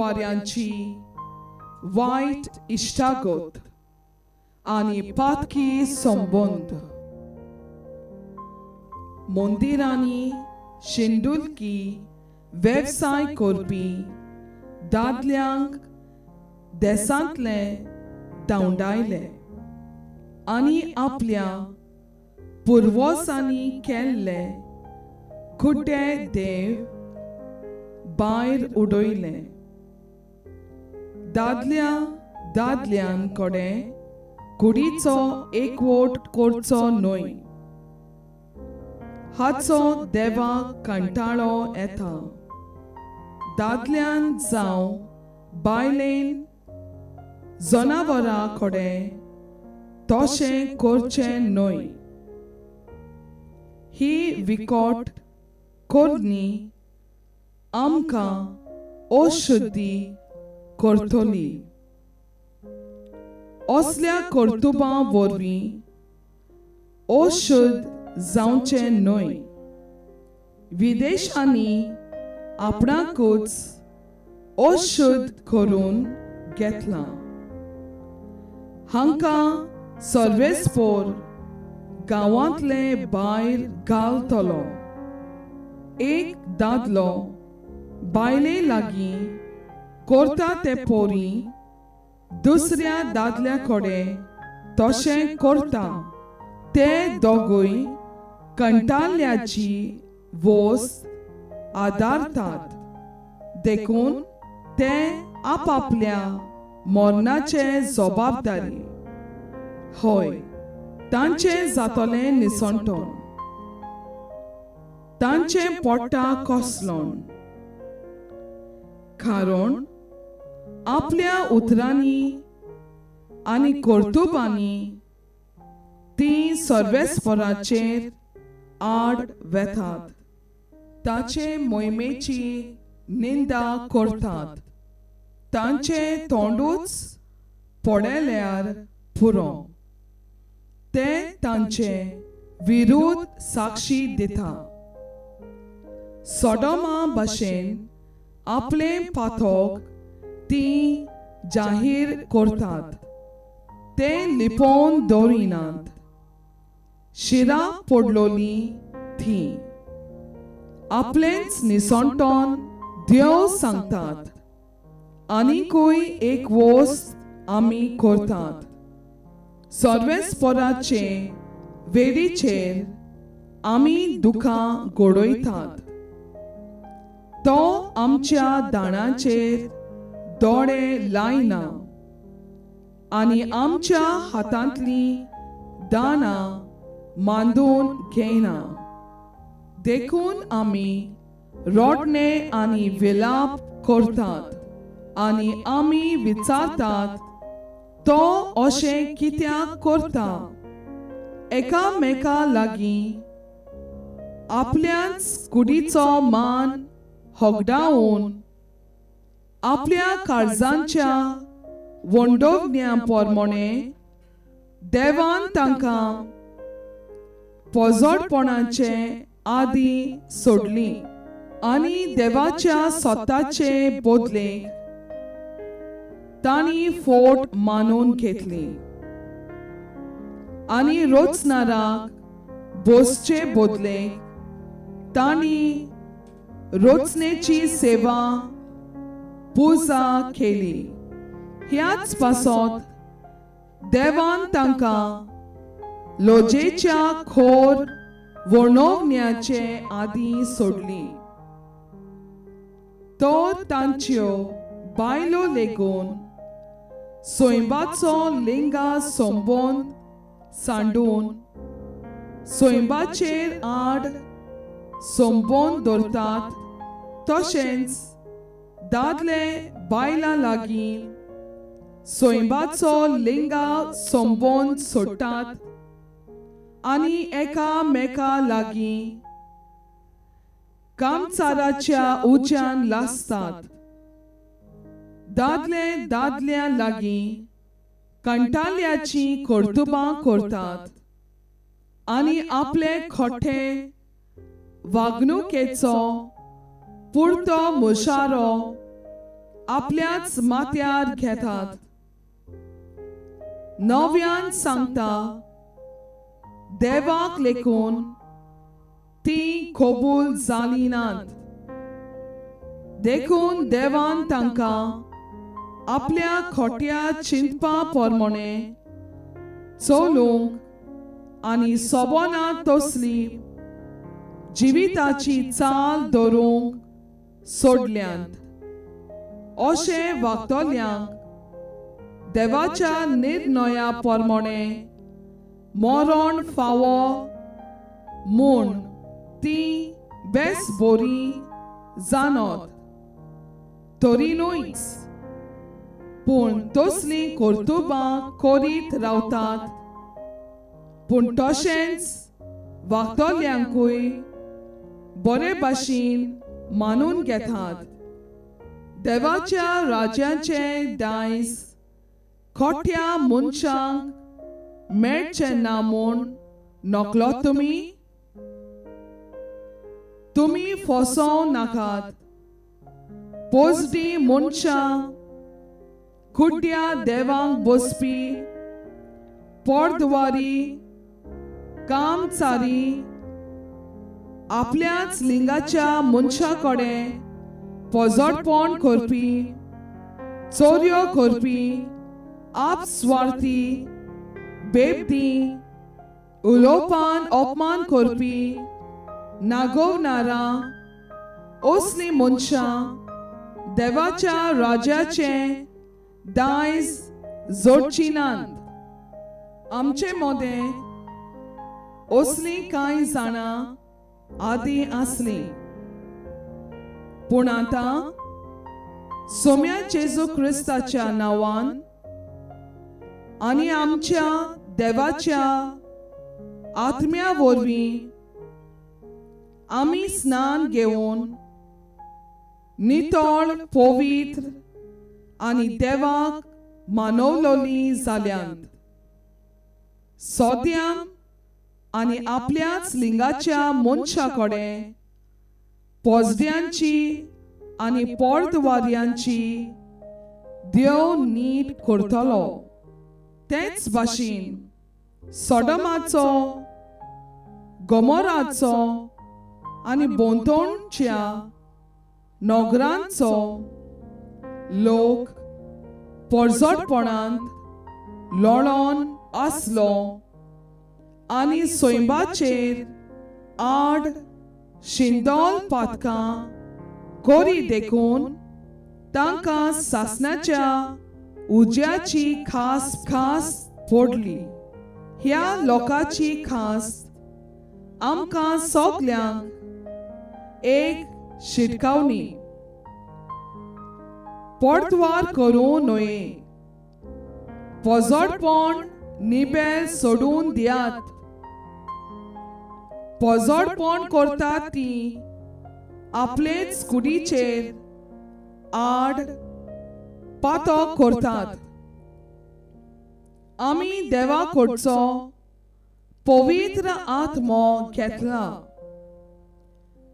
वाऱ्यांची वाईट इश्टागत आनी पातकी संबंध मंदिरांनी शेंदुलकी वेवसाय करपी दादल्यांक देसांतले धांवडायले आनी आपल्या पुर्वजांनी केल्ले खुटे देव भायर उडयले. दादल्यांकडे कुडीचो एकवोट करचो न्हय हाचो देवाक कंटाळो येता. दादल्यान जावं बायलेन जनावरां कडेन तशें करचें न्हय. ही विकट करणी आमकां अशुद्धी करतली. असल्या कर्तुबां वरवीं अशुद्ध जावचें न्हय. विदेशांनी आपणाकूच अशुद्ध करून घेतला. हांकां सर्वेस्पोर गांवांतले भायर घालतलो. एक दादलो बायले लागीं करता ते पोरी दुसऱ्या दादल्या कडेन तशें करता. ते दोगूय कंटाळ्याची वस्त आदारतात देखून ते आपापल्या मरणाचे जबाबदारी. हय, तांचे जातले निसंतोण, तांचे पोट्टा कोसलोन. कारण आपल्या उतरांनी आनी कर्तुबांनी ती सर्वेस्पराचेर आड वेतात. ताचे मोहिमेची निंदा करतात. तांचे तोंडूच पडल्यार पुरो. ते तांचे विरुद्ध साक्षी दिता. सोडोमा भाशेन आपले पातक ती जाहीर करतात. ते लिपोवन दवरिनात. शिरा पडलोली थी आपलेंच निसंतोण देव सांगतात. आनीकूय एक वस्त आमी करतात. सर्वेस्पराचे वेडीचेर आमी दुखां घडयतात. तो आमच्या दाणाचेर दोळे लायना आनी आमच्या हातांतली दाणां मांडून घेयना. देखून आमी रोडणे आनी विलाप करतात आनी आमी विचारतात तो अशें कित्याक करता. एकामेका लागीं आपल्याच कुडीचो मान होगडावन आपल्या काळजांच्या वंडोवण्या पोरमोणे देवान तांकां पोजोडपणाचे आदी सोडली आनी देवाच्या स्वताचे बदलेक तांणी फोट मानून घेतली. आनी रोचनाराक बोसचे बदलेक तांणी रोचनेची सेवा पुजा केली. ह्याच पासत देवान तांकां लोजेच्या खोर वर्णवण्याचे आदी सोडली. तर तांच्यो बायलो लेगून सोयंबाचो लिंगा संबंद सांडून सोयंबाचेर आड संबंद दवरतात. तशेंच दादले बायलां लागीं सोयंबाचो लिंगा संबंद सोडटात आनी एकामेका लागीं कामचाराच्या उज्यान लासतात. दादले दादल्या लागीं कंटाळ्याची कर्तुबां करतात आनी आपले खोटे वागणुकेचो पुरतो मुशारो आपल्याच माथ्यार घेतात. नव्यान सांगता, देवाक लेकून ती कबूल जाली नात. देखून देवान तांकां आपल्या खोट्या चिंतपा पोरमोणे चोलूंक आनी सोबना तसली जिविताची चाल दवरूंक सोडल्यांत. अशे वागतल्यांक देवाच्या निर्णया पोरमोणे मरण फावो म्हूण ती बेस बरी जानत. तरीनूच पूण तसली कर्तुबां करीत रावतात. पूण तशेंच वागतल्यांकूय बरे भाशेन मानून घेतात. देवाच्या राज्याचे दायज खोट्या मनशांक मेळचें ना म्हूण नकलो तुमी. तुमी फसोव नाकात. पोजडी मनशां कुड्ड्या देवांक बसपी पोरदवारी कामचारी आपल्याच लिंगाच्या मनशा कडेन पोजडपण करपी, चोरयो करपी, आपस्वार्थी, बेबदी, उलोवपान अपमान करपी, नागोवनारा असली मनशां देवाच्या राज्याचे दायज जोडची नात. आमचे मोदे असली कांय जाणां आदी आसली, पूण आतां सोम्या जेजू क्रिस्ताच्या नांवान आनी आमच्या देवाच्या आत्म्या वरवीं आमी स्नान घेवन नितळ, पवित्र आनी देवाक मानवलोली जाल्यांत. सोद्यां आनी आपल्याच लिंगाच्या मनशा कडेन पोजड्यांची आनी पोरदवाऱ्यांची देव नीट करतलो. तेच भाशेन सोडोमाचो, गोमोराचो आनी बोंतोणच्या नोगरांचो लोक पोरजोडपणांत लोळोन आसलो आनी सोयंबाचेर आड शिंदोल पातकां कोरी देखून तांकां सासणाच्या उज्याची खास फोडली. ह्या लोकाची खास आमकां सोगल्यांक एक शिटकावणी. पोरतवार करूं नये. पोजोडपण निबेल सोडून दियात. पोजोडपण करतात ती आपलेच कुडीचेर आड पातो करतात. आमी देवा कडचो पवित्र आत्मो घेतला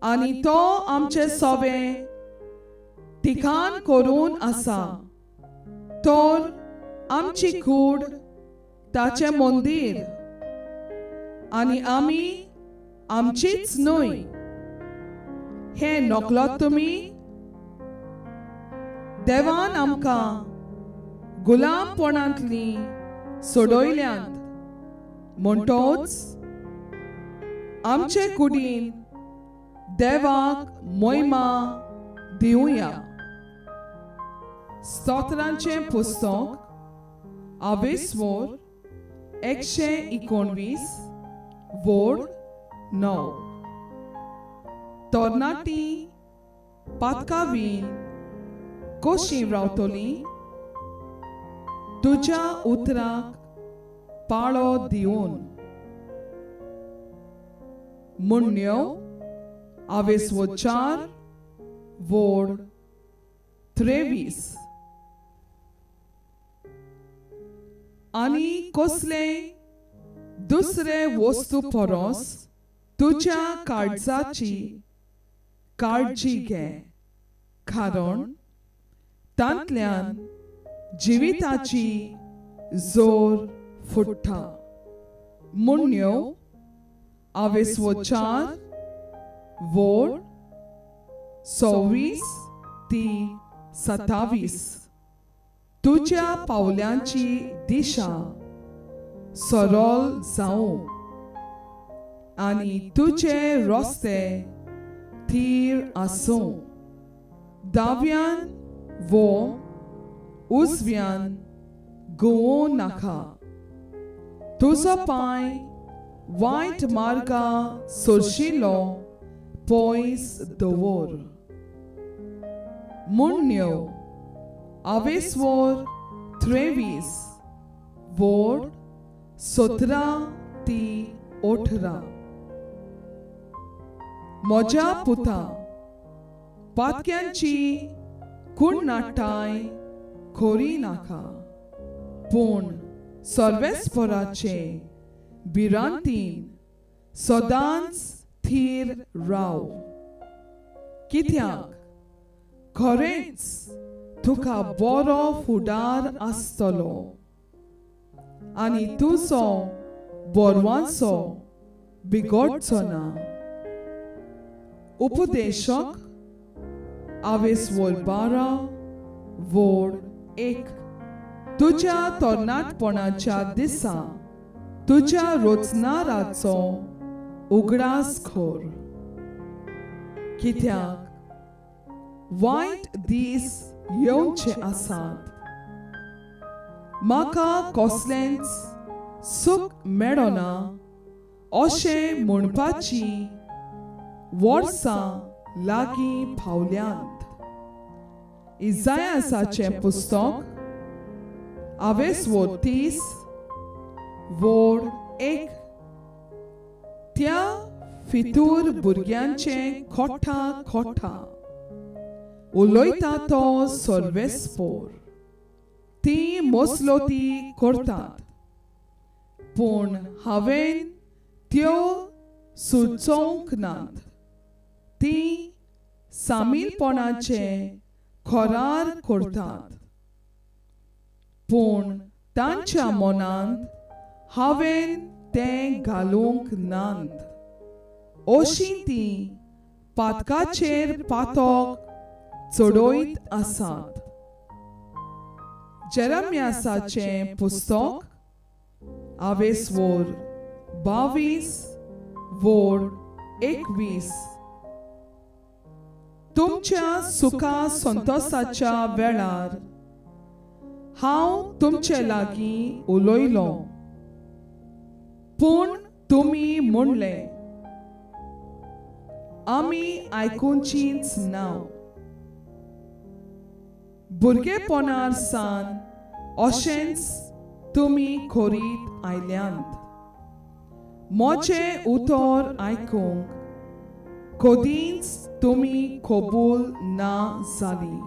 आनी तो आमचे सोबे ठिकाण करून आसा. तर आमची कूड ताचे मंदिर आनी आमी आमचीच न्हय. हे नकलोत तुमी? देवान आमकां गुलामपणांतली सोडयल्यांत म्हणटोच आमचे कुडीन देवाक महिमा दिवया. स्तोत्रांचें पुस्तक 119 वोड 9. तरणाटी पातकावीन कशी रावतली? तुज्या उतराक पाळो दिवन. मुन्यो 4 वोड 23. आनी कसले दुसरे वस्तू परस तुज्या काळजाची काळजी घे, कारण तांतल्यान जिविताची जोर फुट्टा. मुन्यो 24 वोड 26 ती 27. तुझ्या पावलांची दिशा सरळ जावं आनी तुझे रस्ते थीर आसूं. दाव्यान वो उजव्यान घुंवूं नाका. तुजो पांय वायट मार्गा सोरशिल्लो पयस दवर. मुन्यो 23 वोड 17 ती 18. म्हज्या पुता पातक्यांची कुणनाटाय खोरी नाका, पूण सर्वेस्पराचे भिरांतीन सदांच थीर राव. कित्याक खरेंच तुका बरो फुडार आसतलो आनी तुजो बोरवांचो बिगडचो ना. उपदेशक 12 वोड 1. तुझ्या तरणाटपणाच्या दिसा तुझ्या रोजनाराचो उगडास खोर. कित्याक वायट दीस येवचे आसात. म्हाका कसलेंच सूख मेळना अशें म्हणपाची वर्सां लागीं पावल्यांत. इसायासाचें पुस्तक 30 वोड 1. त्या फितूर भुरग्यांचें खोटा उलयता तो सर्वेस्पोर. ती मसलोती करतात, पूण हांवें त्यो सुचोवंक नात. ती सामीलपणाचे खोरार करतात, पूण तांच्या मनांत हांवें तें घालूंक नात. अशीं ती पातकाचेर पातक चडयत आसात. जेरेमियासाचें पुस्तक 22 वोड 21. तुमच्या सुखा संतोषाच्या वेळार हांव तुमचे लागीं उलयलो, पूण तुमी म्हणलें आमी आयकुचींच ना. भुरगेपणार सावन अशेंच तुमी करीत आयल्यांत. म्हजें उतर आयकूंक कदींच तुमी कबूल ना जाली.